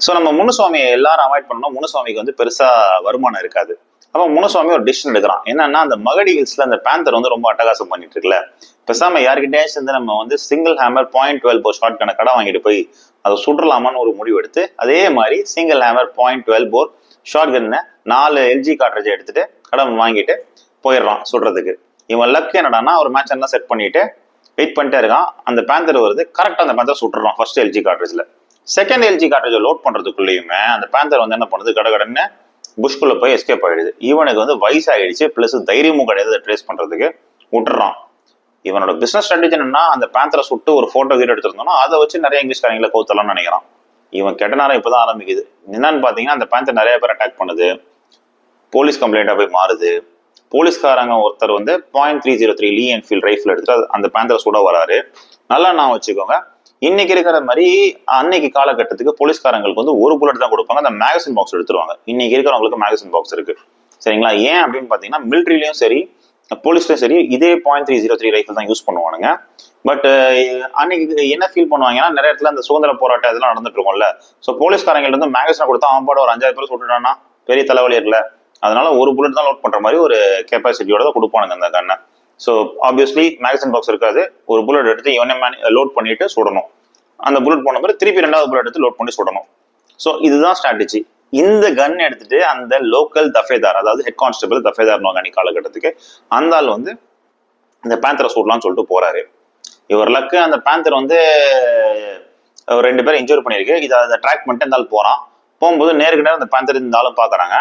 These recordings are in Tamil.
ஸோ நம்ம முனுசுவாமியை எல்லாரும் அவாய்ட் பண்ணணும். முனுசுவாமிக்கு வந்து பெருசா வருமானம் இருக்காது. அப்போ முனுசுவாமி ஒரு டிசிஷன் எடுக்கிறான். என்னன்னா, அந்த மகடி ஹில்ஸ்ல அந்த பேந்தர் வந்து ரொம்ப அட்டகாசம் பண்ணிட்டு இருக்குல்ல, பேசாம யாருக்கிட்டே சேர்ந்து நம்ம வந்து சிங்கிள் ஹேமர் .12 ஷார்ட் கணக்கு கடை வாங்கிட்டு போய் அதை சுடலாமான்னு ஒரு முடிவு எடுத்து, அதே மாதிரி சிங்கிள் ஹேமர் .12 ஷார்ட் கன்னை 4 LG கார்ட்ரேஜ் எடுத்துட்டு கடன் வாங்கிட்டு போயிடுறான் சுடுறதுக்கு. இவன் லக் என்னடானா, ஒரு மேட்ச் எல்லாம் செட் பண்ணிட்டு வெயிட் பண்ணிட்டே இருக்கான். அந்த பேந்தர் வருது, கரெக்டா அந்த பேந்தர் சுட்டுறான் ஃபர்ஸ்ட் LG கார்ட்ரேஜ்ல. செகண்ட் LG கார்ட்ரேஜ் லோட் பண்றதுக்குள்ளேயுமே அந்த பேந்தர் வந்து என்ன பண்ணுது, கடகடன்னு புஷ்குள்ள போய் எஸ்கேப் ஆயிடுது. இவனுக்கு வந்து வயசாயிடுச்சு, பிளஸ் தைரியமும் கிடையாது ட்ரேஸ் பண்றதுக்கு, விட்டுறான். இவனோட பிசினஸ் ஸ்ட்ராட்டஜி என்னன்னா, அந்த பேந்தரை சுட்டு ஒரு போட்டோ வீடியோ எடுத்திருந்தோம்னா அதை வச்சு நிறைய இங்கிலீஷ்காரங்களை கவுத்தலாம்னு நினைக்கிறான். இவன் கெட்ட நேரம் இப்பதான் ஆரம்பிக்குது. என்னன்னு பாத்தீங்கன்னா, அந்த பேந்தர் நிறைய பேர் அட்டாக் பண்ணுது, போலீஸ் கம்ப்ளைண்டா போய் மாறுது. போலீஸ்காரங்க ஒருத்தர் வந்து .303 லீ என்ஃபீல்ட் ரைஃபிள் எடுத்துட்டு அந்த பேந்தரை சுட வராரு. நல்லா நான் வச்சுக்கோங்க, இன்னைக்கு இருக்கிற மாதிரி அன்னைக்கு காலகட்டத்துக்கு போலீஸ்காரங்களுக்கு வந்து ஒரு புல்லட் தான் கொடுப்பாங்க, அந்த மேகசின் பாக்ஸ் எடுத்துருவாங்க. இன்னைக்கு இருக்கிறவங்களுக்கு மேகசின் பாக்ஸ் இருக்கு, சரிங்களா? ஏன் அப்படின்னு பாத்தீங்கன்னா, மிலிட்ரிலையும் சரி போலீஸ்லயும் சரி இதே .303 ரைஃபிள் தான் யூஸ் பண்ணுவானுங்க. பட் அன்னைக்கு என்ன ஃபீல் பண்ணுவாங்கன்னா, நிறைய இடத்துல அந்த சுதந்திர போராட்டம் இதெல்லாம் நடந்துட்டு இருக்கும்ல, ஸோ போலீஸ்காரங்கள்ட்ட வந்து மேகசினை கொடுத்தா அவன் பாட ஒரு 5,000 பேர் சுட்டுட்டான்னா பெரிய தலைவலி இருக்குல்ல, அதனால ஒரு புல்லட் தான் லோட் பண்ற மாதிரி ஒரு கெப்பாசிட்டியோட தான் கொடுப்பானுங்க அந்த கண்ணை. ஸோ ஆப்வியஸ்லி மேகசின் பாக்ஸ் இருக்காது, ஒரு புல்லட் எடுத்து இவனே லோட் பண்ணிட்டு சுடணும். அந்த புல்லட் போன மாதிரி திருப்பி 2வது புல்லட் எடுத்து லோட் பண்ணி சுடணும். ஸோ இதுதான் ஸ்ட்ராட்டஜி. இந்த கன் எடுத்துட்டு அந்த லோக்கல் தஃபேதார், அதாவது ஹெட் கான்ஸ்டபிள் தஃபேதார் அன்னைக்கு காலகட்டத்துக்கு, அந்த ஆள் வந்து இந்த பேந்தரை சுடலாம்னு சொல்லிட்டு போறாரு. இவர் லக்கு அந்த பேந்தர் வந்து 2 பேரை இன்ஜூர் பண்ணியிருக்கு. இதை ட்ராக் பண்ணிட்டு இந்த ஆள் போறான். போகும்போது நேருக்கு நேரம் அந்த பேந்தர் இந்த ஆளும் பாக்குறாங்க.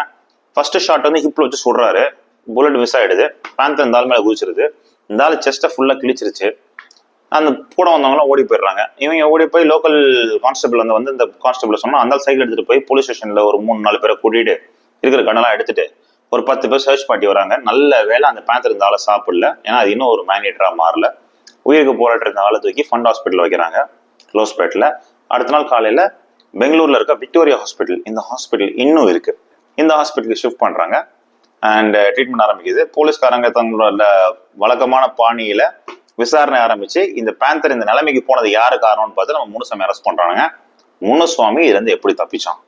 ஃபர்ஸ்ட் ஷாட் வந்து ஹிப்ல வச்சு சுடுறாரு, புல்லட் மிஸ் ஆயிடுது, பேந்தர் இந்த ஆள் மேல குதிச்சிருது. இந்த ஆள் செஸ்ட்டை ஃபுல்லா கிழிச்சிருச்சு. அந்த கூட வந்தவங்களாம் ஓடி போயிடுறாங்க. இவங்க ஓடி போய் லோக்கல் கான்ஸ்டபிள் வந்து இந்த கான்ஸ்டபிள் சொன்னா, அந்த சைக்கிள் எடுத்துட்டு போய் போலீஸ் ஸ்டேஷன்ல ஒரு 3-4 பேரை கூட்டிட்டு இருக்கிற கண்ணெல்லாம் எடுத்துட்டு ஒரு 10 பேர் சர்ச் பண்ணி வராங்க. நல்ல வேலை அந்த பேந்தர் இந்த ஆளை சாப்பிடல, ஏன்னா அது இன்னும் ஒரு மேனேட்டரா மாறல. உயிருக்கு போராட்ட இருந்த ஆளை தூக்கி ஃபண்ட் ஹாஸ்பிட்டல் வைக்கிறாங்க, க்ளோஸ்பேட்ல. அடுத்த நாள் காலையில பெங்களூர்ல இருக்க விக்டோரியா ஹாஸ்பிட்டல், இந்த ஹாஸ்பிட்டல் இன்னும் இருக்கு, இந்த ஹாஸ்பிட்டலுக்கு ஷிஃப்ட் பண்றாங்க அண்ட் ட்ரீட்மெண்ட் ஆரம்பிக்குது. போலீஸ்காரங்க தங்களோட வழக்கமான பாணியில விசாரணை ஆரம்பிச்சு இந்த பேந்தர் இந்த நிலைமைக்கு போனது யாரு காரணம்னு பார்த்து நம்ம முனுசாமி அரெஸ்ட் பண்றாங்க. முனுசுவாமி இதுல இருந்து எப்படி தப்பிச்சான்?